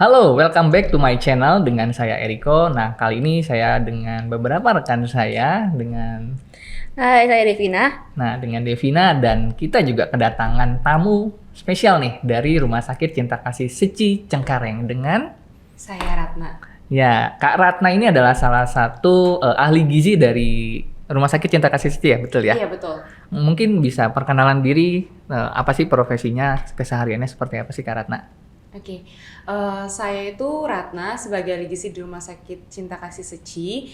Halo, welcome back to my channel dengan saya Eriko. Nah, kali ini saya dengan beberapa rekan saya Hai, saya Devina. dengan Devina dan kita juga kedatangan tamu spesial nih dari Rumah Sakit Cinta Kasih Seci Cengkareng dengan Saya Ratna. ya, Kak Ratna ini adalah salah satu ahli gizi dari Rumah Sakit Cinta Kasih Seci ya, betul ya? Iya betul. Mungkin bisa perkenalan diri, apa sih profesinya, kesehariannya seperti apa sih Kak Ratna? Oke, saya itu Ratna sebagai ahli gizi di Rumah Sakit Cinta Kasih Seci.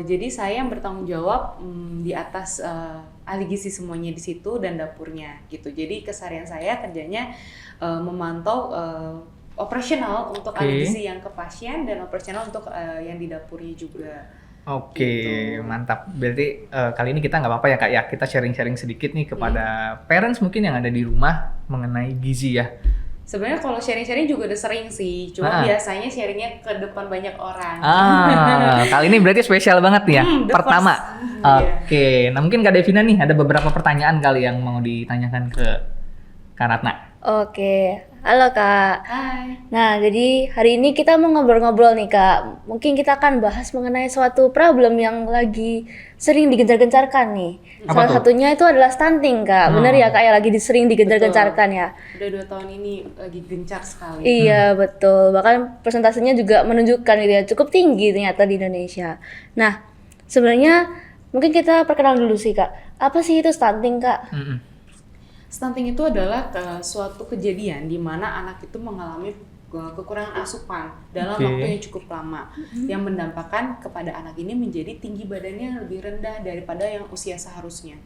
Jadi saya yang bertanggung jawab di atas ahli gizi semuanya di situ dan dapurnya gitu. Jadi keseharian saya kerjanya memantau operasional untuk ahli gizi yang ke pasien dan operasional untuk yang di dapurnya juga. Oke, Gitu. mantap. Berarti kali ini kita nggak apa-apa ya Kak ya, kita sharing-sharing sedikit nih kepada parents mungkin yang ada di rumah mengenai gizi ya. Sebenarnya kalau sharing-sharing juga udah sering sih, cuma biasanya sharingnya ke depan banyak orang. Kali ini berarti spesial banget nih ya, The pertama. first. Oke, nah mungkin Kak Devina nih ada beberapa pertanyaan kali yang mau ditanyakan ke Kak Ratna. Oke, halo Kak. Hai. Nah, jadi hari ini kita mau ngobrol-ngobrol nih Kak. Mungkin kita akan bahas mengenai suatu problem yang lagi sering digencar-gencarkan nih. Apa Salah tuh? satunya itu adalah stunting Kak. Bener ya Kak ya, lagi sering digencar-gencarkan ya? Udah 2 tahun ini lagi gencar sekali. Iya betul, bahkan persentasenya juga menunjukkan gitu ya, cukup tinggi ternyata di Indonesia. Nah, sebenarnya mungkin kita perkenalan dulu sih Kak. Apa sih itu stunting Kak? Stunting itu adalah suatu kejadian di mana anak itu mengalami kekurangan asupan dalam waktu yang cukup lama yang mendampakkan kepada anak ini menjadi tinggi badannya yang lebih rendah daripada yang usia seharusnya.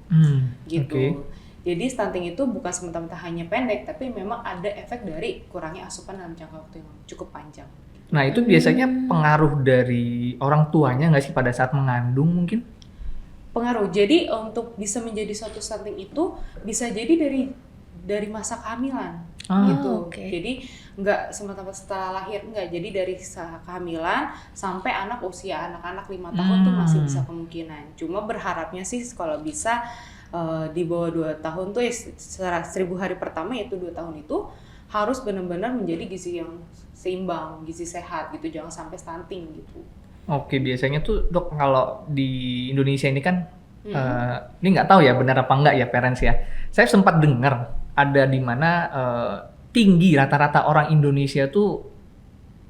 Gitu. Jadi stunting itu bukan semata-mata hanya pendek, tapi memang ada efek dari kurangnya asupan dalam jangka waktu yang cukup panjang. Nah itu biasanya pengaruh dari orang tuanya nggak sih pada saat mengandung mungkin? Pengaruh. Jadi untuk bisa menjadi suatu stunting itu bisa jadi dari masa kehamilan gitu. Oke. Jadi nggak semata-mata setelah lahir, nggak. Jadi dari kehamilan sampai usia anak-anak 5 tahun tuh masih bisa kemungkinan. Cuma berharapnya sih kalau bisa di bawah 2 tahun tuh ya 1000 hari pertama yaitu 2 tahun itu harus benar-benar menjadi gizi yang seimbang, gizi sehat gitu, jangan sampai stunting gitu. Oke, biasanya tuh dok kalau di Indonesia ini kan, ini nggak tahu ya benar apa enggak ya parents ya. Saya sempat dengar ada di mana tinggi rata-rata orang Indonesia tuh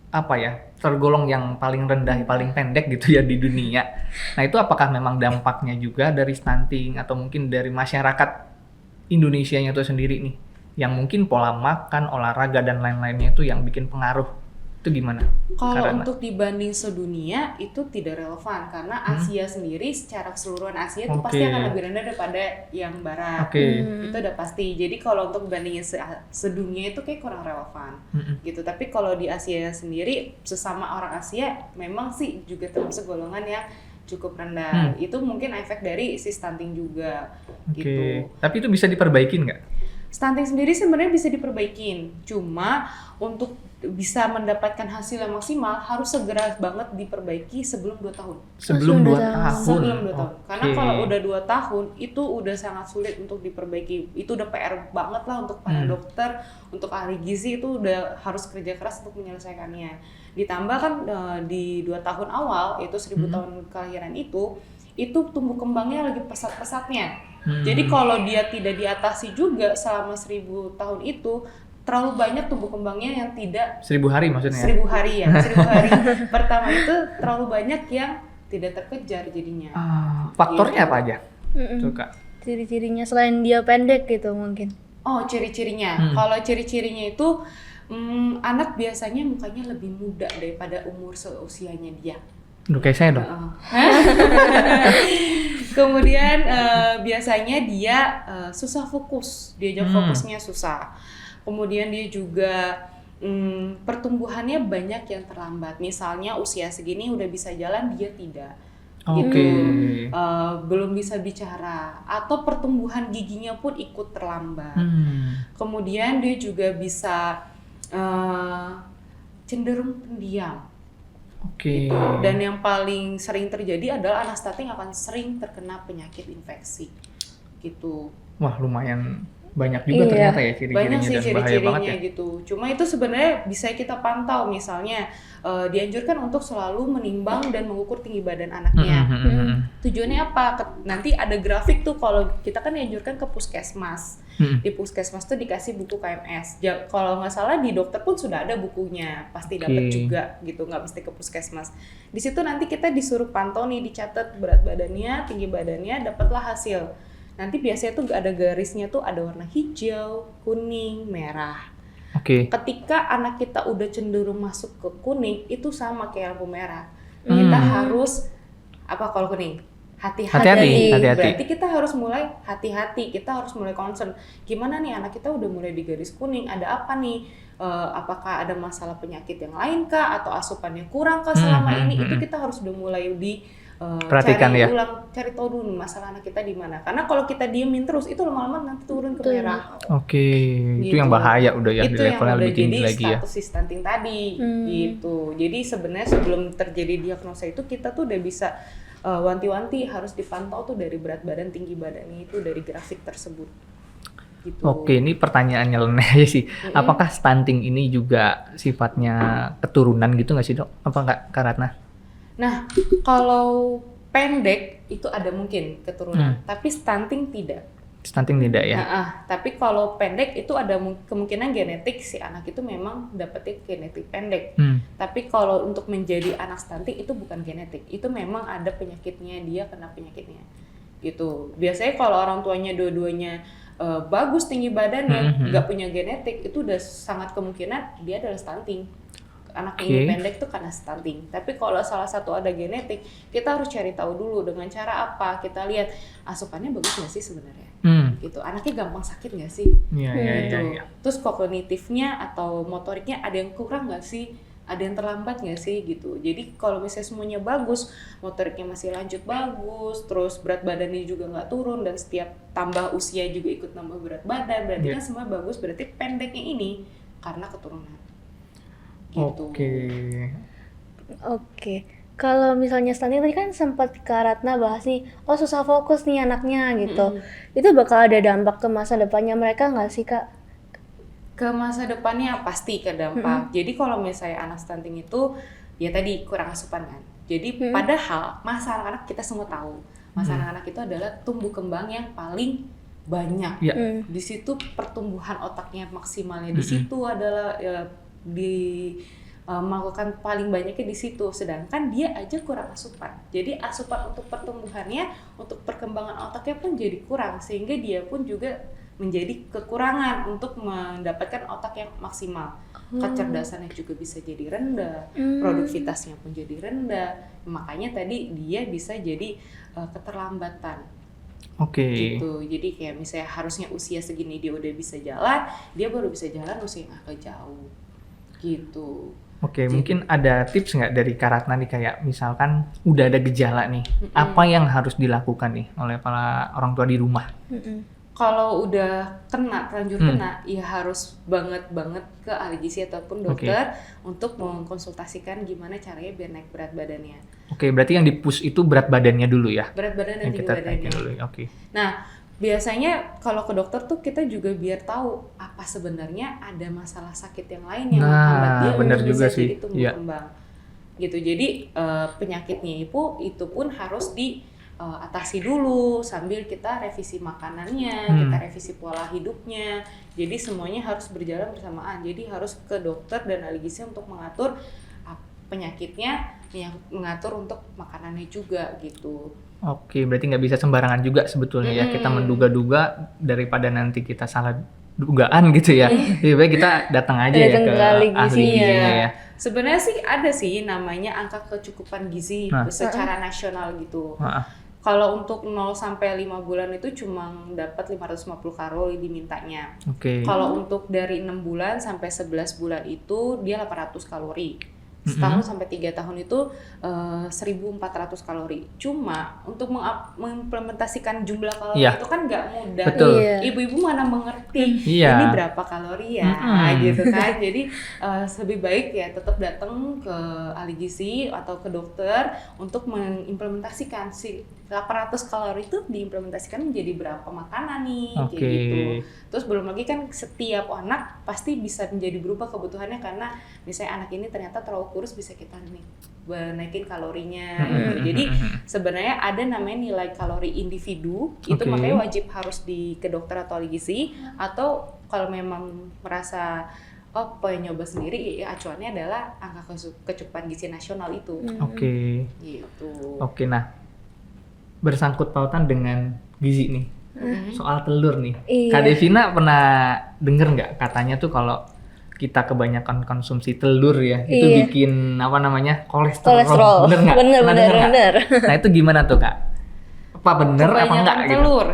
apa ya tergolong yang paling rendah, paling pendek gitu ya di dunia. Nah itu apakah memang dampaknya juga dari stunting atau mungkin dari masyarakat Indonesianya itu sendiri nih, yang mungkin pola makan, olahraga dan lain-lainnya itu yang bikin pengaruh? Itu gimana? Kalau Karena untuk dibanding sedunia itu tidak relevan karena Asia sendiri secara keseluruhan Asia itu pasti akan lebih rendah daripada yang barat. Itu udah pasti. Jadi kalau untuk bandingin sedunia itu kayak kurang relevan gitu. Tapi kalau di Asia sendiri sesama orang Asia memang sih juga termasuk golongan yang cukup rendah. Itu mungkin efek dari si stunting juga gitu. Tapi itu bisa diperbaikin nggak? Stunting sendiri sebenarnya bisa diperbaikin, cuma untuk bisa mendapatkan hasil yang maksimal harus segera banget diperbaiki sebelum 2 tahun. Sebelum 2 tahun? Sebelum 2 tahun. Karena kalau udah 2 tahun itu udah sangat sulit untuk diperbaiki. Itu udah PR banget lah untuk para dokter, untuk ahli gizi itu udah harus kerja keras untuk menyelesaikannya. Ditambah kan di 2 tahun awal, yaitu 1000 tahun kelahiran itu tumbuh kembangnya lagi pesat-pesatnya. Jadi kalau dia tidak diatasi juga selama 1000 tahun itu, terlalu banyak tumbuh kembangnya yang tidak 1000 hari maksudnya? 1000 hari ya, 1000 hari pertama itu terlalu banyak yang tidak terkejar jadinya. Faktornya apa aja? Tuh, Kak. Ciri-cirinya selain dia pendek gitu mungkin. Oh, ciri-cirinya. Kalau ciri-cirinya itu anak biasanya mukanya lebih muda daripada umur seusianya dia. Udah kayak saya dong. Kemudian biasanya dia susah fokus, diajak fokusnya susah. Kemudian dia juga pertumbuhannya banyak yang terlambat. Misalnya usia segini udah bisa jalan, dia tidak. Gitu. Belum bisa bicara atau pertumbuhan giginya pun ikut terlambat. Kemudian dia juga bisa cenderung pendiam. Gitu. Dan yang paling sering terjadi adalah anak stunting akan sering terkena penyakit infeksi gitu. Wah lumayan banyak juga Iya. ternyata ya Banyak ciri-cirinya sih dan bahaya banget ciri-cirinya ya. gitu. Cuma itu sebenarnya bisa kita pantau, misalnya dianjurkan untuk selalu menimbang dan mengukur tinggi badan anaknya. Tujuannya apa? Nanti ada grafik tuh, kalau kita kan dianjurkan ke puskesmas. Di puskesmas tuh dikasih buku KMS. Kalau nggak salah di dokter pun sudah ada bukunya, pasti dapat juga gitu, nggak mesti ke puskesmas. Di situ nanti kita disuruh pantau nih, dicatat berat badannya, tinggi badannya, dapatlah hasil. Nanti biasanya tuh ada garisnya tuh, ada warna hijau, kuning, merah. Oke. Ketika anak kita udah cenderung masuk ke kuning, itu sama kayak lampu merah. Kita harus apa kalau kuning? Hati-hati. Berarti kita harus mulai hati-hati, kita harus mulai concern. Gimana nih anak kita udah mulai di garis kuning, ada apa nih? Apakah ada masalah penyakit yang lain kah? Atau asupannya kurang kah selama ini? Itu kita harus udah mulai perhatikan ya. cari tahu dulu masalah anak kita di mana. Karena kalau kita diemin terus, itu lama-lama nanti turun ke merah. Oke, itu Gitu. yang bahaya udah ya, di Itu yang levelnya udah lebih tinggi jadi lagi ya. status si stunting tadi gitu. Jadi sebenarnya sebelum terjadi diagnosa itu, kita tuh udah bisa wanti-wanti harus dipantau tuh dari berat badan, tinggi badannya itu dari grafik tersebut. Gitu. Oke, ini pertanyaan nyeleneh aja sih. Apakah stunting ini juga sifatnya keturunan gitu nggak sih dok? Apa nggak, Kak Ratna? Nah, kalau pendek itu ada mungkin keturunan, tapi stunting tidak. Stunting tidak ya? Tapi kalau pendek itu ada kemungkinan genetik, si anak itu memang dapetnya genetik pendek. Tapi kalau untuk menjadi anak stunting itu bukan genetik, itu memang ada penyakitnya, dia kena penyakitnya. Gitu. Biasanya kalau orang tuanya dua-duanya bagus tinggi badannya, nggak punya genetik, itu udah sangat kemungkinan dia adalah stunting. Anak ini pendek tuh karena stunting. Tapi kalau salah satu ada genetik, kita harus cari tahu dulu dengan cara apa. Kita lihat asupannya bagus nggak sih sebenarnya, gitu. Anaknya gampang sakit nggak sih, gitu. Terus kognitifnya atau motoriknya ada yang kurang nggak sih, ada yang terlambat nggak sih, gitu. Jadi kalau misalnya semuanya bagus, motoriknya masih lanjut bagus, terus berat badannya juga nggak turun, dan setiap tambah usia juga ikut nambah berat badan, berarti kan semua bagus. Berarti pendeknya ini karena keturunan. Gitu. Oke. Kalau misalnya stunting tadi kan sempat Kak Ratna bahas nih, susah fokus nih anaknya gitu. Itu bakal ada dampak ke masa depannya mereka nggak sih Kak? Ke masa depannya pasti ke dampak. Jadi kalau misalnya anak stunting itu ya tadi kurang asupan kan. Jadi padahal masa anak-anak kita semua tahu, masa anak-anak itu adalah tumbuh kembang yang paling banyak. Di situ pertumbuhan otaknya maksimalnya di situ adalah melakukan paling banyaknya di situ, sedangkan dia aja kurang asupan. Jadi asupan untuk pertumbuhannya, untuk perkembangan otaknya pun jadi kurang, sehingga dia pun juga menjadi kekurangan untuk mendapatkan otak yang maksimal. Kecerdasannya juga bisa jadi rendah, produktivitasnya pun jadi rendah. Makanya tadi dia bisa jadi keterlambatan. Gitu. Jadi kayak misalnya harusnya usia segini dia udah bisa jalan, dia baru bisa jalan usia yang agak jauh. Gitu. Mungkin ada tips nggak dari Kak Ratna nih, kayak misalkan udah ada gejala nih, apa yang harus dilakukan nih oleh para orang tua di rumah? Kalau udah terlanjur kena, ya harus banget ke ahli gizi ataupun dokter untuk mengkonsultasikan gimana caranya biar naik berat badannya. Berarti yang di-push itu berat badannya dulu ya? Berat badan dan tinggi badannya. Dulu. Nah, biasanya kalau ke dokter tuh kita juga biar tahu apa sebenarnya ada masalah sakit yang lain yang menghambat dia untuk bisa jadi tumbuh kembang. Gitu. Jadi penyakitnya itu pun harus diatasi dulu sambil kita revisi makanannya, kita revisi pola hidupnya. Jadi semuanya harus berjalan bersamaan. Jadi harus ke dokter dan ahli gizi untuk mengatur penyakitnya, yang mengatur untuk makanannya juga gitu. Berarti nggak bisa sembarangan juga sebetulnya ya, kita menduga-duga daripada nanti kita salah dugaan gitu ya. Lebih baik kita datang aja ya ke ahli gizinya ya. Sebenarnya sih ada sih namanya angka kecukupan gizi secara nasional gitu. Kalau untuk 0 sampai 5 bulan itu cuma dapat 550 kalori dimintanya. Kalau untuk dari 6 bulan sampai 11 bulan itu dia 800 kalori. Setahun sampai 3 tahun itu 1.400 kalori. Cuma untuk mengimplementasikan jumlah kalori itu kan nggak mudah. Ibu-ibu mana mengerti ini berapa kalori ya, gitu kan. Jadi lebih baik ya tetap datang ke ahli gizi atau ke dokter untuk mengimplementasikan si 800 kalori itu diimplementasikan menjadi berapa makanan nih, Oke. kayak gitu. Terus belum lagi kan setiap anak pasti bisa menjadi berubah kebutuhannya, karena misalnya anak ini ternyata terlalu kurus, bisa kita naikin kalorinya gitu. Jadi sebenarnya ada namanya nilai kalori individu, itu Oke. makanya wajib harus ke dokter atau ahli gizi, atau kalau memang merasa pengen nyoba sendiri, ya acuannya adalah angka kecukupan gizi nasional itu. Oke. Gitu. Oke, nah bersangkut pautan dengan gizi nih, soal telur nih. Iya. Kak Devina pernah denger nggak katanya tuh kalau kita kebanyakan konsumsi telur ya, itu Iya. bikin apa namanya kolesterol. Kolesterol. Bener nggak? Bener, Pernah bener, denger nggak? bener. Nah itu gimana tuh Kak? Apa bener apa Kebanyakan enggak gitu? telur.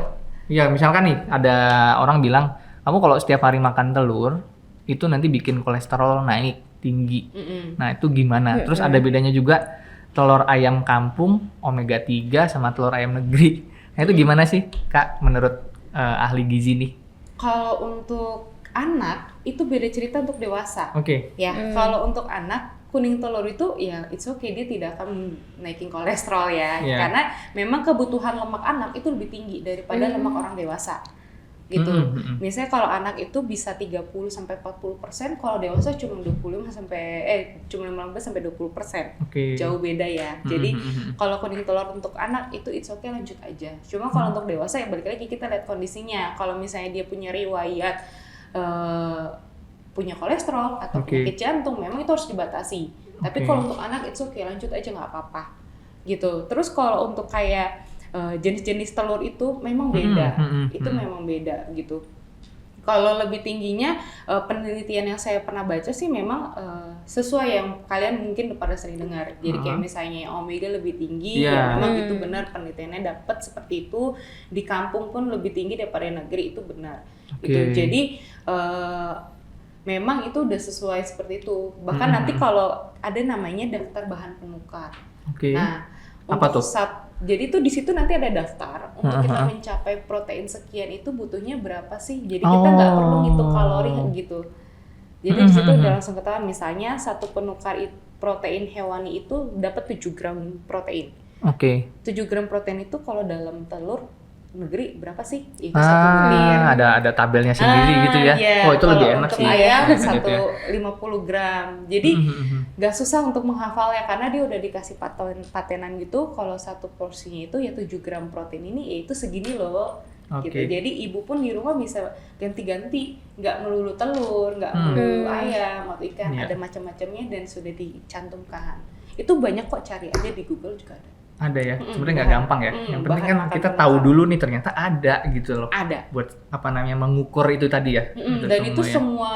Ya misalkan nih ada orang bilang kamu kalau setiap hari makan telur itu nanti bikin kolesterol naik tinggi. Nah itu gimana? Terus ada bedanya juga telur ayam kampung omega 3 sama telur ayam negeri. Nah itu gimana sih Kak menurut ahli gizi nih? Kalau untuk anak itu beda cerita untuk dewasa. Oke. Ya, kalau untuk anak kuning telur itu ya it's okay, dia tidak akan naikin kolesterol ya. Iya. Karena memang kebutuhan lemak anak itu lebih tinggi daripada lemak orang dewasa. Gitu. Misalnya kalau anak itu bisa 30 sampai 40%, kalau dewasa cuma 25 sampai cuma 15 sampai 20%. Oke. Jauh beda ya. Jadi kalau kuning telur untuk anak itu it's okay, lanjut aja. Cuma kalau untuk dewasa ya balik lagi kita lihat kondisinya. Kalau misalnya dia punya riwayat punya kolesterol atau penyakit jantung, memang itu harus dibatasi. Tapi kalau untuk anak it's okay, lanjut aja, nggak apa-apa gitu. Terus kalau untuk kayak jenis-jenis telur itu memang beda, itu memang beda gitu. Kalau lebih tingginya penelitian yang saya pernah baca sih memang sesuai yang kalian mungkin pada sering dengar. Jadi kayak misalnya omega lebih tinggi, ya memang itu benar, penelitiannya dapat seperti itu. Di kampung pun lebih tinggi daripada negeri, itu benar. Gitu. Jadi memang itu udah sesuai seperti itu. Bahkan nanti kalau ada namanya daftar bahan penukar. Nah, apa tuh? Jadi tuh di situ nanti ada daftar untuk kita mencapai protein sekian itu butuhnya berapa sih. Jadi kita nggak perlu ngitung kalori gitu. Jadi di situ udah langsung ketahuan, misalnya satu penukar protein hewani itu dapat 7 gram protein. 7 gram protein itu kalau dalam telur negeri berapa sih? Itu satu butir. Ada tabelnya sendiri gitu ya. Iya. Oh itu lebih enak untuk sih. ayam Gitu ya. 150 gram. Jadi nggak susah untuk menghafalnya karena dia udah dikasih patenan gitu. Kalau satu porsinya itu ya 7 gram protein ini, ya itu segini loh. Gitu. Jadi ibu pun di rumah bisa ganti-ganti, nggak melulu telur, nggak melulu ayam atau ikan, ada macam-macamnya dan sudah dicantumkan. Itu banyak kok, cari aja di Google juga ada. Ada ya, sebenarnya nggak gampang ya. Yang penting kan kita tahu dulu nih ternyata ada gitu loh. Ada. Buat apa namanya mengukur itu tadi ya. Dan itu semua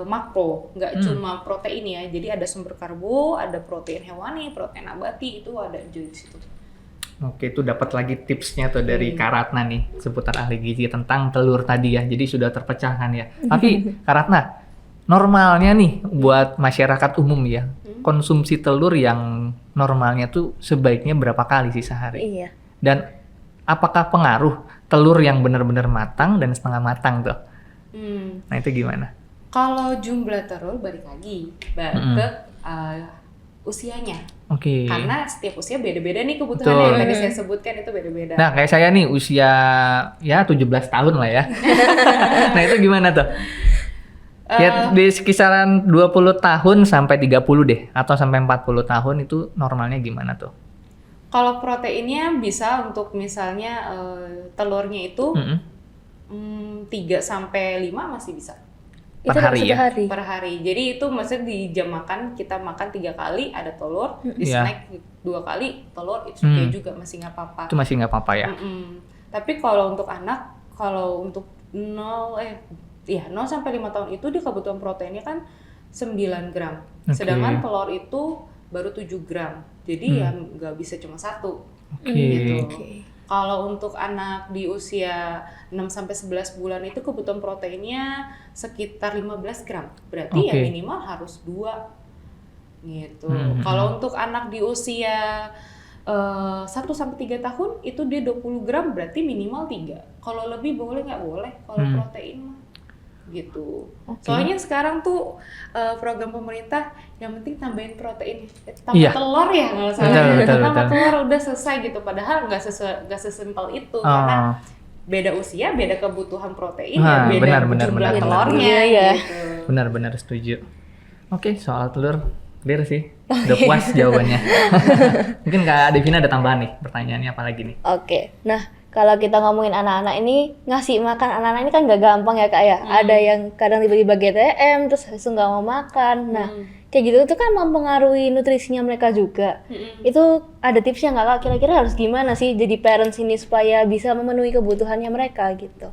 makro, nggak cuma protein ya. Jadi ada sumber karbo, ada protein hewani, protein nabati, itu ada juga di situ. Oke, itu dapat lagi tipsnya tuh dari Kak Ratna nih seputar ahli gizi tentang telur tadi ya. Jadi sudah terpecahkan ya. Tapi Kak Ratna, normalnya nih buat masyarakat umum ya, konsumsi telur yang normalnya tuh sebaiknya berapa kali sih sehari? Iya. Dan apakah pengaruh telur yang benar-benar matang dan setengah matang tuh? Nah itu gimana? Kalau jumlah telur balik lagi ke usianya. Karena setiap usia beda-beda nih kebutuhannya. Yang tadi saya sebutkan itu beda-beda. Nah kayak saya nih usia ya 17 tahun lah ya. Nah itu gimana tuh? Ya di kisaran 20 tahun sampai 30 deh, atau sampai 40 tahun itu normalnya gimana tuh? Kalau proteinnya bisa untuk misalnya telurnya itu 3 sampai 5 masih bisa. Per hari ya? Per hari. Jadi itu maksudnya di jam makan kita makan 3 kali ada telur, di snack 2 kali telur, itu okay juga, masih nggak apa-apa. Itu masih nggak apa-apa ya? Tapi kalau untuk anak, kalau untuk 0 sampai 5 tahun itu dia kebutuhan proteinnya kan 9 gram. Sedangkan telur itu baru 7 gram. Jadi ya nggak bisa cuma satu. Gitu. Kalau untuk anak di usia 6 sampai 11 bulan itu kebutuhan proteinnya sekitar 15 gram. Berarti ya minimal harus 2. Gitu. Kalau untuk anak di usia 1 sampai 3 tahun itu dia 20 gram, berarti minimal 3. Kalau lebih boleh nggak boleh kalau protein mah. gitu. Oke. Soalnya sekarang tuh program pemerintah yang penting tambahin protein, tambah Iya. telur ya nggak salah. Betul, Tambah betul. telur udah selesai gitu. Padahal nggak sesimpel itu karena beda usia, beda kebutuhan protein, ya beda benar, jumlah benar. telurnya Iya, iya. gitu. Benar-benar setuju. Oke, soal telur clear sih. Udah puas jawabannya. Mungkin Kak Devina ada tambahan nih, pertanyaannya apa lagi nih? Oke, nah kalau kita ngomongin anak-anak ini, ngasih makan anak-anak ini kan nggak gampang ya kak ya. Ada yang kadang tiba-tiba GTM, terus langsung nggak mau makan. Nah, kayak gitu itu kan mempengaruhi nutrisinya mereka juga. Itu ada tipsnya nggak kak? Kira-kira harus gimana sih jadi parents ini supaya bisa memenuhi kebutuhannya mereka gitu?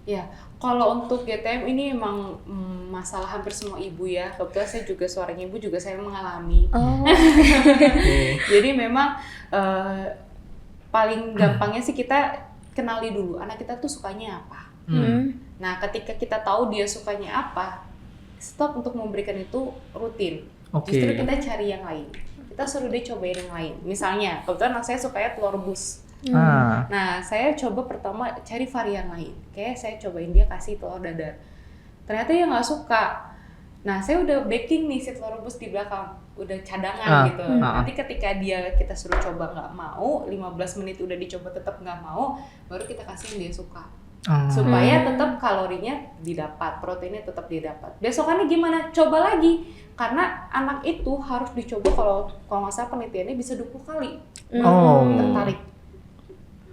Ya, kalau untuk GTM ini emang masalah hampir semua ibu ya. Kebetulan saya juga seorang ibu juga saya mengalami. Oh, Jadi memang paling gampangnya sih kita kenali dulu anak kita tuh sukanya apa. Nah, ketika kita tahu dia sukanya apa, stop untuk memberikan itu rutin. Oke. Justru kita cari yang lain. Kita suruh dia cobain yang lain. Misalnya, kebetulan anak saya sukanya telur rebus. Nah, saya coba pertama cari varian lain. Kayak saya cobain dia kasih telur dadar. Ternyata dia nggak suka. Nah, saya udah baking nih si telur rebus di belakang. Udah cadangan gitu. Nanti ketika kita suruh coba nggak mau, 15 menit udah dicoba tetap nggak mau, baru kita kasih yang dia suka. Supaya tetap kalorinya didapat, proteinnya tetap didapat. Besokannya gimana? Coba lagi. Karena anak itu harus dicoba kalau nggak salah penelitiannya bisa 20 kali. Tertarik.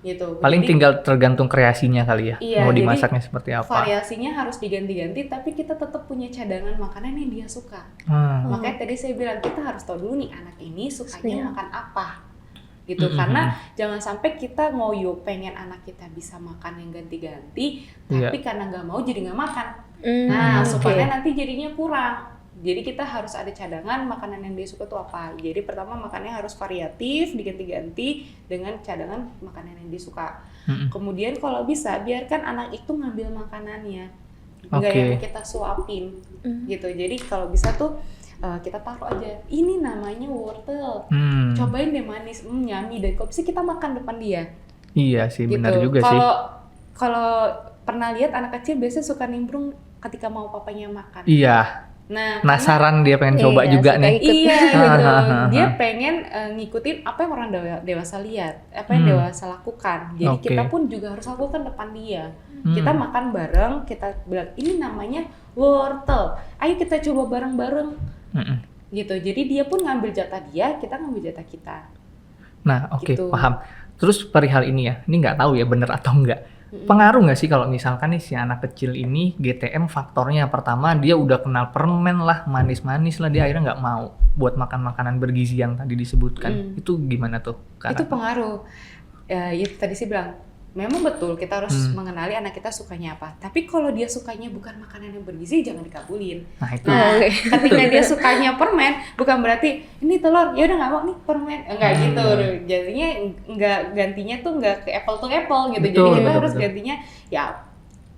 Gitu. Paling Jadi, tinggal tergantung kreasinya kali ya. Iya, Mau jadi dimasaknya seperti apa. variasinya harus diganti-ganti, tapi kita tetap punya cadangan makanan yang dia suka. Makanya tadi saya bilang kita harus tahu dulu nih anak ini sukanya makan apa, gitu. Karena jangan sampai kita ngoyo pengen anak kita bisa makan yang ganti-ganti, tapi karena nggak mau jadi nggak makan. Nah, supaya nanti jadinya kurang. Jadi kita harus ada cadangan makanan yang dia suka tuh apa. Jadi pertama makannya harus variatif, diganti-ganti dengan cadangan makanan yang dia suka. Kemudian kalau bisa biarkan anak itu ngambil makanannya, nggak yang kita suapin, gitu. Jadi kalau bisa tuh kita taruh aja. Ini namanya wortel, cobain deh manis, yummy. Dan kalau bisa kita makan depan dia. Iya sih, Gitu. benar juga sih. Kalau pernah lihat anak kecil biasanya suka nimbrung ketika mau papanya makan. Iya. Nah, Penasaran dia pengen coba Iya, juga suka nih. ikut. iya gitu. Dia pengen ngikutin apa yang orang dewasa lihat, apa yang dewasa lakukan. Jadi kita pun juga harus lakukan depan dia. Kita makan bareng, kita bilang ini namanya wortel. Ayo kita coba bareng-bareng. Gitu. Jadi dia pun ngambil jatah dia, kita ngambil jatah kita. Nah, oke, Gitu. paham. Terus perihal ini ya, ini nggak tahu ya bener atau enggak. Pengaruh nggak sih kalau misalkan nih si anak kecil ini GTM faktornya pertama dia udah kenal permen lah, manis-manis lah, dia akhirnya nggak mau buat makan makanan bergizi yang tadi disebutkan. Itu gimana tuh? Itu pengaruh. Ya, itu tadi sih bilang, memang betul kita harus mengenali anak kita sukanya apa. Tapi kalau dia sukanya bukan makanan yang bergizi, jangan dikabulin. Nah, itu. Nah, ketika dia sukanya permen, bukan berarti ini telur, ya udah nggak mau nih permen, enggak gitu. Jadinya enggak gantinya tuh enggak ke apple to apple gitu. Betul, Jadi kita betul, harus betul. gantinya ya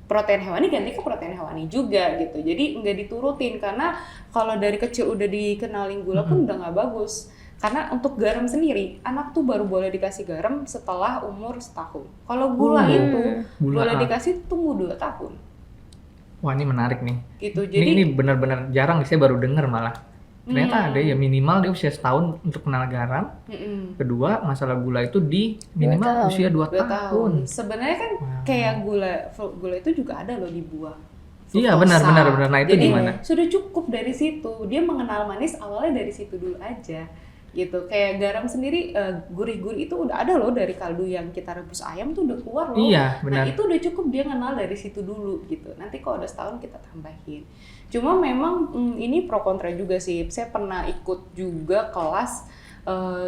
protein hewani ganti ke protein hewani juga gitu. Jadi enggak diturutin karena kalau dari kecil udah dikenalin gula pun udah nggak bagus. Karena untuk garam sendiri, anak tuh baru boleh dikasih garam setelah umur setahun. Kalau gula itu boleh dikasih tunggu 2 tahun. Wah, ini menarik nih. Gitu. Ini Jadi benar-benar jarang, saya baru dengar malah. Ternyata ada ya minimal dia usia setahun untuk kenal garam. Kedua, masalah gula itu di minimal usia 2 2 tahun. tahun. Sebenarnya kan kayak gula itu juga ada loh di buah. Iya, Fruktosa. benar. Nah, itu Jadi gimana? sudah cukup dari situ. Dia mengenal manis awalnya dari situ dulu aja. Gitu. Kayak garam sendiri gurih-gurih itu udah ada loh dari kaldu yang kita rebus ayam tuh udah keluar loh. Iya, benar. Nah, itu udah cukup dia kenal dari situ dulu gitu. Nanti kalau udah setahun kita tambahin. Cuma memang ini pro kontra juga sih. Saya pernah ikut juga kelas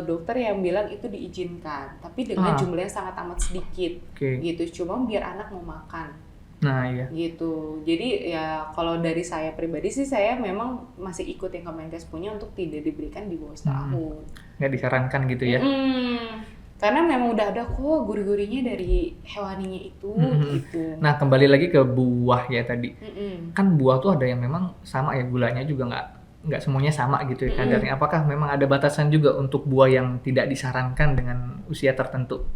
dokter yang bilang itu diizinkan, tapi dengan jumlah yang sangat amat sedikit. Gitu. Cuma biar anak mau makan. Nah, iya. Gitu. Jadi ya kalau dari saya pribadi sih saya memang masih ikut yang Kemenkes punya untuk tidak diberikan di bawah setahun. Nggak disarankan gitu ya. Karena memang udah ada kok gurih-gurihnya dari hewaninya itu gitu. Nah, kembali lagi ke buah ya tadi. Kan buah tuh ada yang memang sama ya, gulanya juga nggak semuanya sama gitu ya kadarnya. Apakah memang ada batasan juga untuk buah yang tidak disarankan dengan usia tertentu?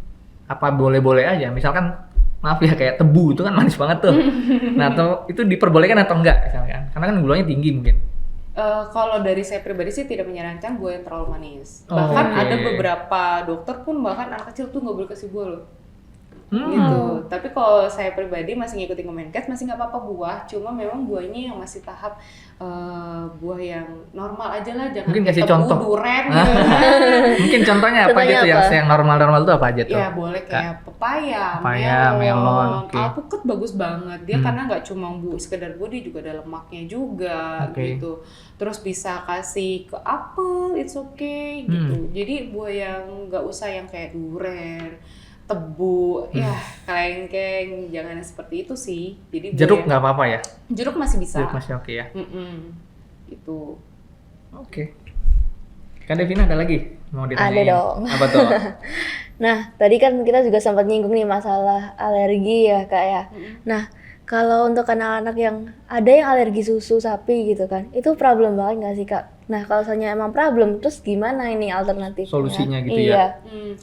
Apa boleh-boleh aja? Misalkan maaf ya kayak tebu itu kan manis banget tuh. Nah, atau itu diperbolehkan atau enggak misalkan? Karena kan gulanya tinggi mungkin. Kalau dari saya pribadi sih tidak menyarankan buah yang terlalu manis. Oh, Bahkan oke. ada beberapa dokter pun bahkan anak kecil tuh nggak boleh kasih buah loh. Gitu. Tapi kalau saya pribadi masih ngikutin Kemenkes, masih nggak apa-apa buah. Cuma memang buahnya yang masih tahap buah yang normal aja lah. Jangan Mungkin kasih tebu, contoh. duren gitu. Mungkin contohnya apa Contohnya gitu apa? yang normal-normal tuh apa aja tuh? Ya boleh kayak pepaya, melon, oke. alpukat bagus banget. Dia karena nggak cuma sekedar buah, dia juga ada lemaknya juga Oke. gitu. Terus bisa kasih ke apel, it's okay gitu. Jadi buah yang nggak usah yang kayak duren, tebu, ya kelengkeng, jangan yang seperti itu sih. Jadi buah Jeruk yang- nggak apa-apa ya? jeruk masih bisa. Jeruk masih oke ya. Gitu. Oke. Kan Devina ada lagi mau ditanyain? Ada dong. Apa tuh? Nah, tadi kan kita juga sempat nyinggung nih masalah alergi ya Kak ya. Nah, kalau untuk anak-anak yang ada yang alergi susu sapi gitu kan, itu problem banget nggak sih Kak? Nah, kalau misalnya emang problem, terus gimana ini alternatifnya? Solusinya gitu iya. ya?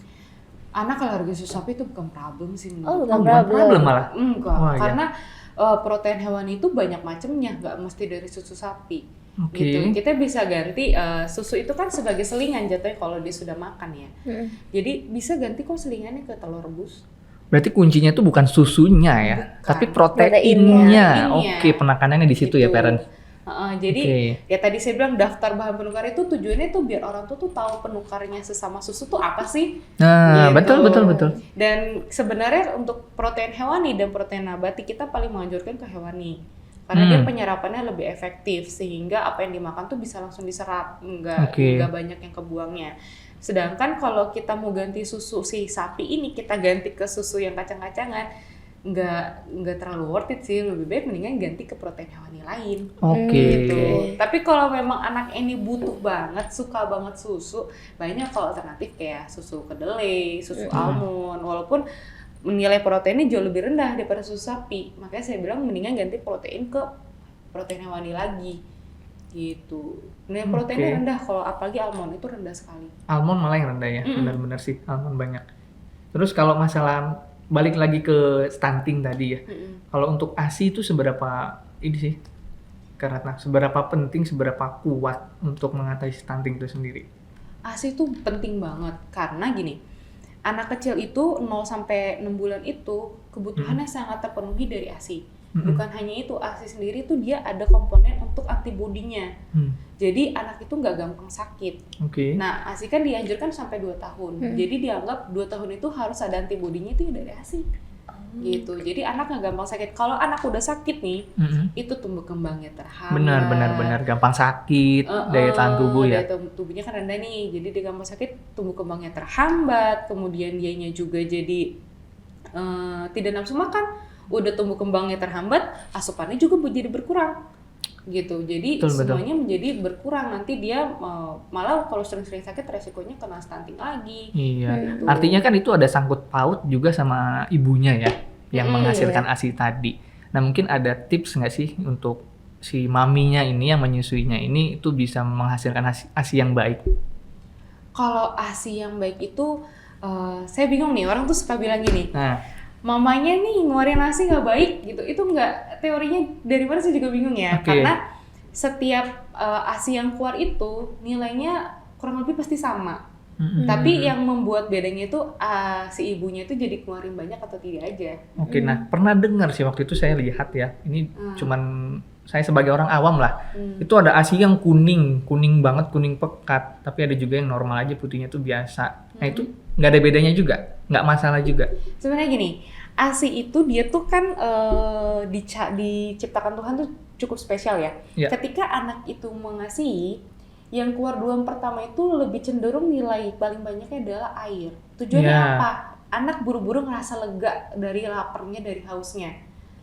Anak alergi susu sapi itu bukan problem sih Oh, menurut bukan bukan problem. problem malah. Enggak, Wah, ya. karena protein hewani itu banyak macamnya, nggak mesti dari susu sapi. Oke. Gitu. Kita bisa ganti susu itu kan sebagai selingan jatuhnya kalau dia sudah makan ya. Jadi bisa ganti kok selingannya ke telur rebus. Berarti kuncinya itu bukan susunya ya, Bukan. tapi proteinnya. Proteinnya. Oke, penekanannya di situ ya, Gitu. parents. Jadi Oke. ya tadi saya bilang daftar bahan penukar itu tujuannya tuh biar orang tuh tahu penukarnya sesama susu tuh apa sih. Nah, Gitu. betul. Dan sebenarnya untuk protein hewani dan protein nabati kita paling menganjurkan ke hewani. Karena dia penyerapannya lebih efektif sehingga apa yang dimakan tuh bisa langsung diserap, nggak banyak yang kebuangnya. Sedangkan kalau kita mau ganti susu si sapi ini, kita ganti ke susu yang kacang-kacangan, nggak terlalu worth it sih. Lebih baik mendingan ganti ke protein hewani lain. Oke. Gitu. Tapi kalau memang anak ini butuh banget, suka banget susu, banyak kalau alternatif kayak susu kedelai, susu almond, walaupun nilai proteinnya jauh lebih rendah daripada susu sapi. Makanya saya bilang mendingan ganti protein ke protein hewani lagi. Gitu. Nilai proteinnya rendah, kalau apalagi almond itu rendah sekali. Almond malah yang rendah ya, benar-benar sih, almond banyak. Terus kalau masalah balik lagi ke stunting tadi ya, kalau untuk ASI itu seberapa ini sih, Kak Ratna, seberapa penting, seberapa kuat untuk mengatasi stunting itu sendiri? ASI itu penting banget karena gini, anak kecil itu 0 sampai 6 bulan itu kebutuhannya sangat terpenuhi dari ASI. Bukan hanya itu, ASI sendiri tuh dia ada komponen untuk antibodinya. Jadi anak itu nggak gampang sakit. Oke. Nah, ASI kan dianjurkan sampai 2 tahun. Jadi dianggap 2 tahun itu harus ada antibodinya itu dari ASI. Gitu. Jadi anak nggak gampang sakit. Kalau anak udah sakit nih, itu tumbuh kembangnya terhambat. Benar, gampang sakit, daya tahan tubuh ya. Daya tahan tubuhnya kan rendah nih, jadi dia gampang sakit, tumbuh kembangnya terhambat, kemudian dianya juga jadi tidak nafsu makan, udah tumbuh kembangnya terhambat, asupannya juga jadi berkurang. Gitu. Jadi semuanya menjadi berkurang, nanti dia malah kalau sering-sering sakit resikonya kena stunting lagi. Iya. Gitu. Artinya kan itu ada sangkut paut juga sama ibunya ya, yang menghasilkan ASI tadi. Nah, mungkin ada tips nggak sih untuk si maminya ini yang menyusuinya ini itu bisa menghasilkan ASI yang baik? Kalau ASI yang baik itu, saya bingung nih, orang tuh suka bilang gini, Nah, mamanya nih ngeluarin ASI nggak baik gitu, itu nggak, teorinya dari mana saya juga bingung ya. Oke. Karena setiap ASI yang keluar itu nilainya kurang lebih pasti sama. Tapi yang membuat bedanya itu si ibunya itu jadi keluarin banyak atau tidak aja. oke. Nah, pernah dengar sih waktu itu saya lihat ya, ini cuman saya sebagai orang awam lah, itu ada ASI yang kuning banget, kuning pekat, tapi ada juga yang normal aja putihnya tuh biasa. Nah, itu nggak ada bedanya juga, nggak masalah juga. Sebenarnya gini, ASI itu dia tuh kan diciptakan Tuhan tuh cukup spesial ya. Ya. Ketika anak itu mengasihi, yang keluar duluan pertama itu lebih cenderung nilai paling banyaknya adalah air. Tujuannya Ya. apa? Anak buru-buru ngerasa lega dari laparnya, dari hausnya.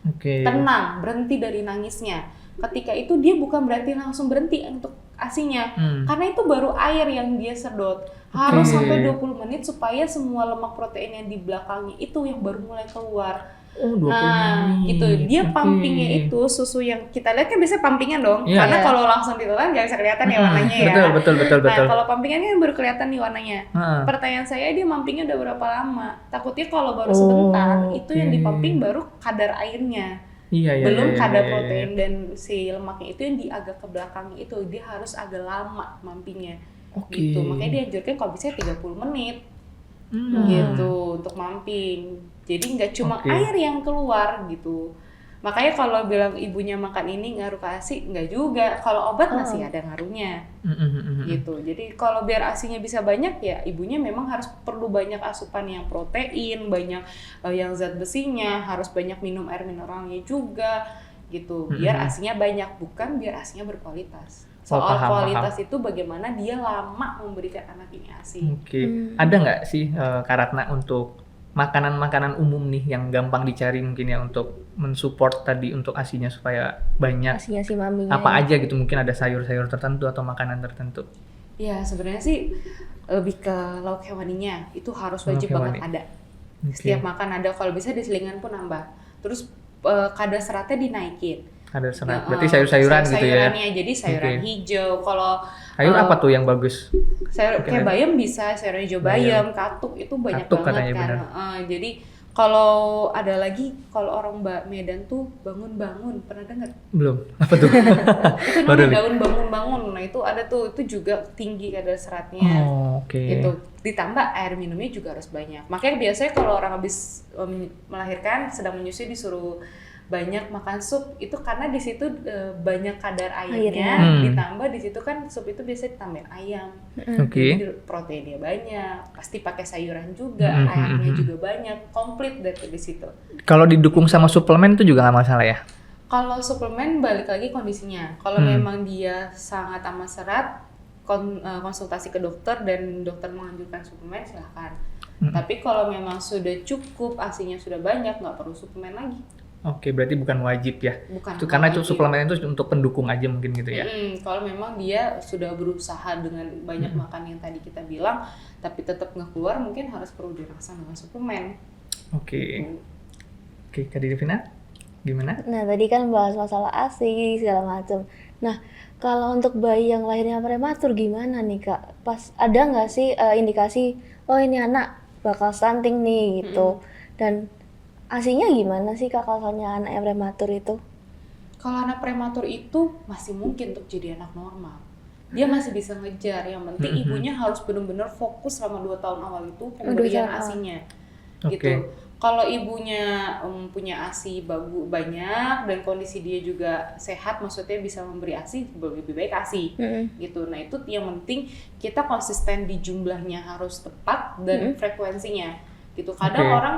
Oke. Tenang, berhenti dari nangisnya. Ketika itu dia bukan berarti langsung berhenti untuk ASI-nya. Karena itu baru air yang dia sedot. Harus sampai 20 menit supaya semua lemak protein yang di belakangnya itu yang baru mulai keluar. Oh, 20 Nah, menit. gitu. Dia Oke. pumpingnya itu susu yang kita lihat kan biasanya pumpingan dong. Iya. Karena Iya. kalau langsung ditelan nggak bisa kelihatan ya warnanya ya. Betul. Nah, kalau pumpingan kan baru kelihatan nih warnanya. Heeh. Pertanyaan saya, dia pumpingnya udah berapa lama? Takutnya kalau baru Oh, sebentar, itu yang oke. dipumping baru kadar airnya. Iya. Belum kadar iya. protein dan si lemaknya itu yang di agak ke belakangnya itu. Dia harus agak lama pumpingnya. Oke. Gitu. Makanya dianjurkan kalau bisa 30 menit. Hmm. Gitu untuk mamping. Jadi nggak cuma Oke. air yang keluar gitu. Makanya kalau bilang ibunya makan ini ngaruh ke ASI, nggak juga. Kalau obat masih ada ngaruhnya gitu. Jadi kalau biar ASINya bisa banyak ya ibunya memang harus perlu banyak asupan yang protein, banyak yang zat besinya, harus banyak minum air mineralnya juga gitu. Biar ASINya banyak, bukan biar ASINya berkualitas. Oh, Soal paham. kualitas itu bagaimana dia lama memberikan anak ini ASI. Oke. Ada nggak sih Kak Ratna untuk makanan-makanan umum nih yang gampang dicari mungkin ya untuk mensupport tadi untuk ASINya supaya banyak? Asinya si maminya. Apa aja gitu, mungkin ada sayur-sayur tertentu atau makanan tertentu? Ya sebenarnya sih lebih ke lauk hewaninya itu harus Lauk wajib banget hewani. ada. Oke. Setiap makan ada, kalau bisa di selingan pun nambah. Terus kadar seratnya dinaikin. Ada serat. Ya, Berarti sayur-sayuran gitu ya? sayurannya, jadi sayuran Oke. hijau. Kalau Sayur apa tuh yang bagus? sayur Oke, kayak lanjut. bayam bisa, sayuran hijau bayam, katuk itu banyak Katuk banget katanya, kan. benar. Jadi kalau ada lagi, kalau orang Medan tuh bangun-bangun, pernah dengar? Belum. Apa tuh? Itu Baru namanya nih. daun bangun-bangun. Nah itu ada tuh, itu juga tinggi kadar seratnya. Oh, oke. Gitu. Ditambah air minumnya juga harus banyak. Makanya biasanya kalau orang habis melahirkan, sedang menyusui, disuruh banyak makan sup, itu karena di situ banyak kadar airnya. Airnya. Ditambah di situ kan sup itu biasanya ditambahin ayam. Oke. Jadi proteinnya banyak, pasti pakai sayuran juga, airnya juga banyak, komplit dari di situ. Kalau didukung sama suplemen itu juga nggak masalah ya? Kalau suplemen balik lagi kondisinya. Kalau memang dia sangat amat serat, konsultasi ke dokter dan dokter menganjurkan suplemen, silahkan. Tapi kalau memang sudah cukup, ASINya sudah banyak, nggak perlu suplemen lagi. Oke, berarti bukan wajib ya? Bukan Itu karena itu wajib. suplemen itu untuk pendukung aja mungkin gitu ya? Kalau memang dia sudah berusaha dengan banyak makan yang tadi kita bilang, tapi tetap nggak keluar, mungkin harus perlu dirangsang dengan suplemen. Oke. Oke, Kak Divina, gimana? Nah, tadi kan bahas masalah ASI segala macam. Nah, kalau untuk bayi yang lahirnya prematur gimana nih Kak? Pas ada nggak sih indikasi, oh ini anak bakal stunting nih gitu. Dan ASINya gimana sih Kak kalau misalnya anak yang prematur itu? Kalau anak prematur itu masih mungkin untuk jadi anak normal. Dia masih bisa ngejar, yang penting ibunya harus benar-benar fokus selama 2 tahun awal itu pemberian ASINya. Gitu. Oke. Kalau ibunya punya ASI banyak dan kondisi dia juga sehat, maksudnya bisa memberi ASI, lebih baik ASI. Gitu. Nah, itu yang penting kita konsisten di jumlahnya harus tepat dan frekuensinya. Gitu. Kadang orang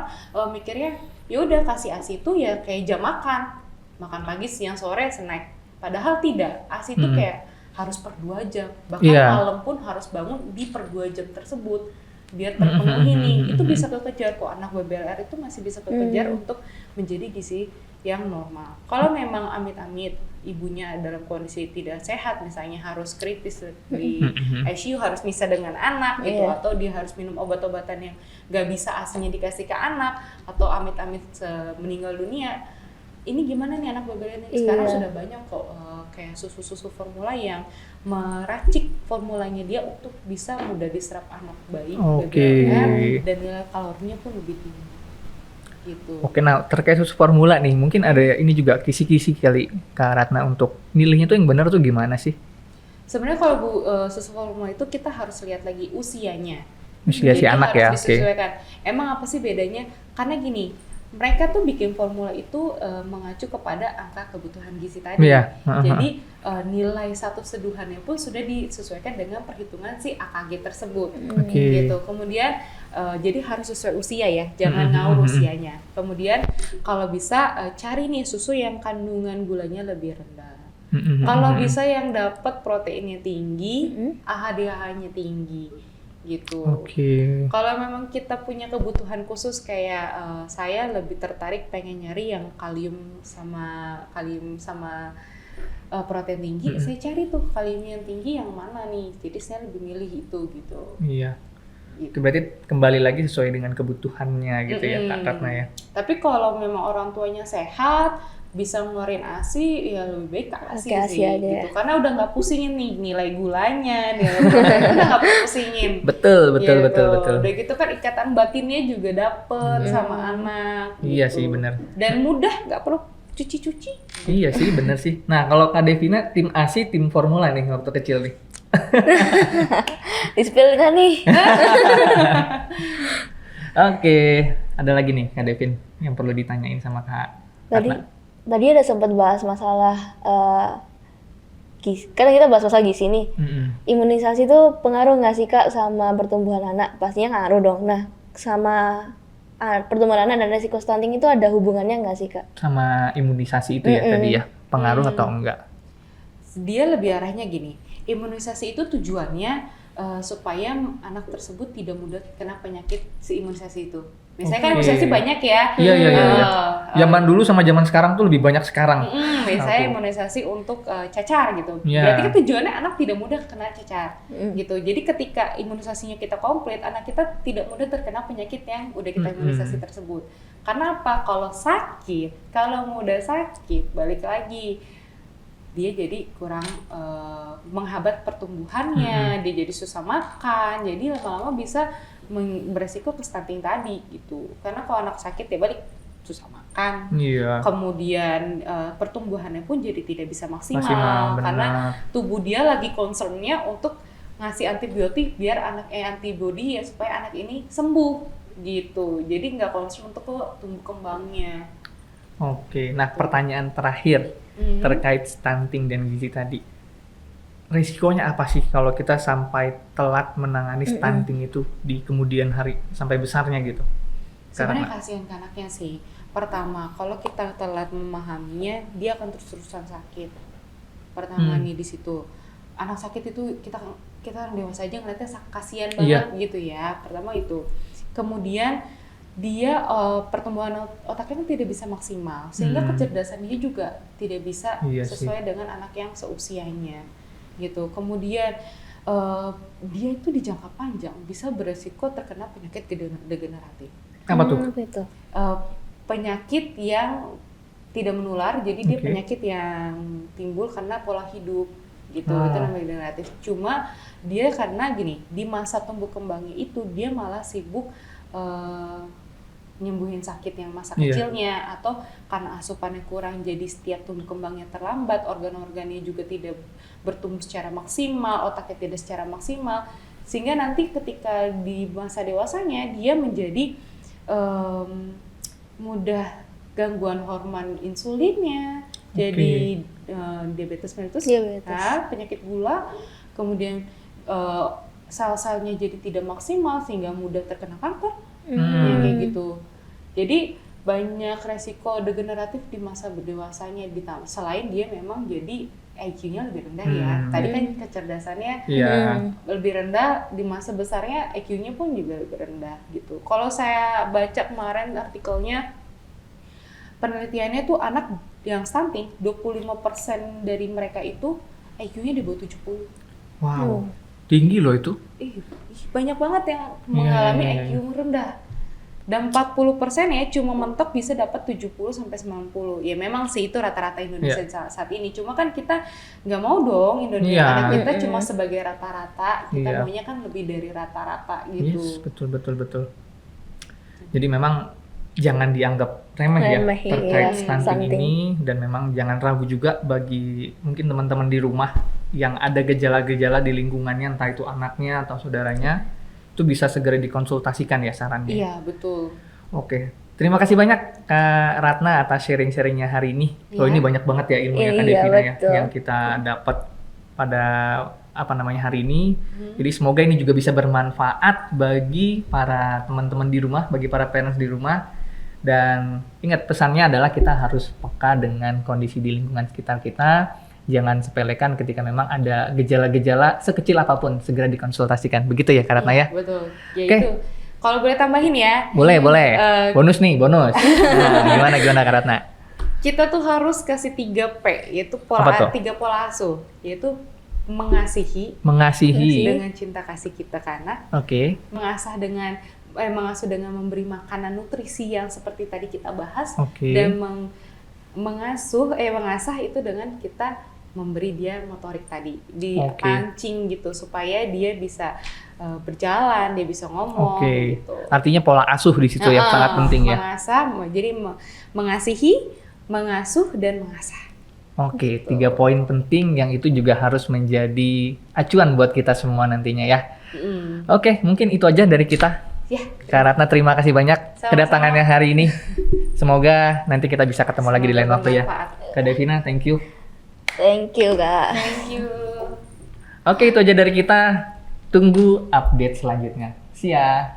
mikirnya ya udah kasih ASI itu ya kayak jam makan pagi, siang, sore, snack. Padahal tidak. ASI itu kayak harus per 2 jam. Bahkan malam pun harus bangun di per 2 jam tersebut biar terpenuhi nih. Itu bisa kekejar kok, anak BBLR itu masih bisa kekejar untuk menjadi gizi yang normal. Kalau memang amit-amit ibunya dalam kondisi tidak sehat, misalnya harus kritis di ICU, harus misah dengan anak gitu, atau dia harus minum obat-obatan yang gak bisa ASINya dikasih ke anak, atau amit-amit meninggal dunia, ini gimana nih anak BBLR ini? Sekarang sudah banyak kok kayak susu-susu formula yang meracik formulanya dia untuk bisa mudah diserap anak bayi BBLR dan nilai kalorinya pun lebih tinggi. Gitu. Oke, nah terkait susu formula nih, mungkin ada ini juga kisi-kisi kali Kak Ratna untuk milihnya tuh yang benar tuh gimana sih? Sebenarnya kalau susu formula itu kita harus lihat lagi usianya. Usia si anak ya, oke. Emang apa sih bedanya? Karena gini, mereka tuh bikin formula itu mengacu kepada angka kebutuhan gizi tadi. Jadi nilai satu seduhannya pun sudah disesuaikan dengan perhitungan si AKG tersebut. Gitu. Kemudian jadi harus sesuai usia ya, jangan ngawur usianya. Kemudian kalau bisa cari nih susu yang kandungan gulanya lebih rendah. Kalau bisa yang dapat proteinnya tinggi, AHDH-nya tinggi. Gitu. Kalau memang kita punya kebutuhan khusus kayak saya lebih tertarik pengen nyari yang kalium sama protein tinggi, saya cari tuh kaliumnya yang tinggi yang mana nih. Jadi saya lebih milih itu gitu. Iya. Gitu. Berarti kembali lagi sesuai dengan kebutuhannya gitu ya Kak Ratna ya. Tapi kalau memang orang tuanya sehat, bisa ngeluarin ASI, ya lebih baik ke ASI Oke, sih ASI aja gitu. ya. Karena udah nggak pusingin nih nilai gulanya, nilai proteinnya udah nggak pusingin. Betul. Gitu. Udah gitu kan ikatan batinnya juga dapet sama anak. Iya gitu. sih, benar. Dan mudah, nggak perlu cuci-cuci. Iya sih, bener sih. Nah, kalau Kak Devina tim ASI, tim Formula nih waktu kecil nih. Di-spill kan nih. Oke, ada lagi nih Kak Devin yang perlu ditanyain sama Kak Tadi Ratna. tadi ada sempat bahas masalah gizi. Kan kita bahas masalah gizi nih. Imunisasi itu pengaruh nggak sih Kak sama pertumbuhan anak? Pastinya ngaruh dong. Nah, sama pertumbuhan anak dan resiko stunting itu ada hubungannya nggak sih Kak? Sama imunisasi itu ya tadi ya, pengaruh atau enggak? Dia lebih arahnya gini, imunisasi itu tujuannya supaya anak tersebut tidak mudah kena penyakit si imunisasi itu. Misalnya kan Oke. imunisasi banyak ya. Iya. Zaman dulu sama zaman sekarang tuh lebih banyak sekarang. Misalnya imunisasi untuk cacar gitu. Iya. Berarti kan tujuannya anak tidak mudah kena cacar gitu. Jadi ketika imunisasinya kita komplit, anak kita tidak mudah terkena penyakit yang udah kita imunisasi tersebut. Karena apa? Kalau mudah sakit, balik lagi dia jadi kurang menghambat pertumbuhannya, dia jadi susah makan, jadi lama-lama bisa beresiko ke stunting tadi gitu. Karena kalau anak sakit ya balik susah makan, Iya. kemudian pertumbuhannya pun jadi tidak bisa maksimal, Maksimal, karena benar. tubuh dia lagi concernnya untuk ngasih antibiotik biar antibody ya supaya anak ini sembuh gitu. Jadi nggak concern untuk tumbuh kembangnya. Oke, nah pertanyaan terakhir terkait stunting dan gizi tadi. Risikonya apa sih kalau kita sampai telat menangani stunting itu di kemudian hari sampai besarnya gitu? Sebenarnya Karena kasihan ke anaknya sih. Pertama, kalau kita telat memahaminya, dia akan terus-terusan sakit. Pertama nih di situ. Anak sakit itu kita orang dewasa aja ngeliatnya kasihan banget gitu ya. Pertama itu. Kemudian dia pertumbuhan otaknya kan tidak bisa maksimal, sehingga kecerdasan dia juga tidak bisa sesuai dengan anak yang seusianya gitu. Kemudian dia itu di jangka panjang bisa beresiko terkena penyakit degeneratif. apa tuh? Itu. Penyakit yang tidak menular, jadi dia penyakit yang timbul karena pola hidup gitu. Itu namanya degeneratif. Cuma dia karena gini, di masa tumbuh kembangnya itu dia malah sibuk nyembuhin sakit yang masa kecilnya, atau karena asupannya kurang jadi setiap tumbuh kembangnya terlambat, organ-organnya juga tidak bertumbuh secara maksimal, otaknya tidak secara maksimal, sehingga nanti ketika di masa dewasanya dia menjadi mudah gangguan hormon insulinnya, jadi diabetes mellitus, penyakit gula, kemudian sel-selnya jadi tidak maksimal sehingga mudah terkena kanker. Kayak gitu. Jadi banyak resiko degeneratif di masa berdewasanya, selain dia memang jadi IQ-nya lebih rendah ya. Tadi kan kecerdasannya lebih rendah, di masa besarnya IQ-nya pun juga lebih rendah gitu. Kalau saya baca kemarin artikelnya, penelitiannya tuh anak yang stunting 25% dari mereka itu IQ-nya di bawah 70. Wow. Tinggi loh itu. Banyak banget yang mengalami IQ rendah. Dan 40% ya cuma mentok bisa dapat 70-90. Ya memang sih itu rata-rata Indonesia saat ini. Cuma kan kita nggak mau dong Indonesia anak kita cuma sebagai rata-rata. Kita maunya kan lebih dari rata-rata gitu. Yes, betul. Jadi memang jangan dianggap remeh ya terkait stunting ini, dan memang jangan ragu juga bagi mungkin teman-teman di rumah yang ada gejala-gejala di lingkungannya, entah itu anaknya atau saudaranya, itu bisa segera dikonsultasikan ya sarannya. Iya, betul. Oke. Terima kasih banyak Kak Ratna atas sharing-sharingnya hari ini. Ini banyak banget ya ilmunya Kak Devina ya yang kita dapat pada hari ini. Jadi semoga ini juga bisa bermanfaat bagi para teman-teman di rumah, bagi para parents di rumah. Dan ingat, pesannya adalah kita harus peka dengan kondisi di lingkungan sekitar kita. Jangan sepelekan ketika memang ada gejala-gejala sekecil apapun, segera dikonsultasikan. Begitu ya Kak Ratna ya? Betul. Ya itu. Kalau boleh tambahin ya. Boleh. Bonus. Nah, gimana Kak Ratna? Kita tuh harus kasih 3P, yaitu 3 pola asuh, yaitu Mengasihi. dengan cinta kasih kita ke anak, Oke. mengasuh dengan memberi makanan nutrisi yang seperti tadi kita bahas, Oke. dan mengasah itu dengan kita memberi dia motorik tadi, dipancing gitu supaya dia bisa berjalan, dia bisa ngomong Oke. gitu. Artinya pola asuh di situ yang sangat penting ya. Jadi mengasihi, mengasuh dan mengasah. Oke, 3 poin penting yang itu juga harus menjadi acuan buat kita semua nantinya ya. Oke, mungkin itu aja dari kita. Ya. Kak Ratna, terima kasih banyak Sama-sama. kedatangannya hari ini. Semoga nanti kita bisa ketemu lagi di lain waktu ya. bermanfaat. Kak Devina, thank you. Thank you, Kak. Thank you. Oke, itu aja dari kita. Tunggu update selanjutnya. See ya.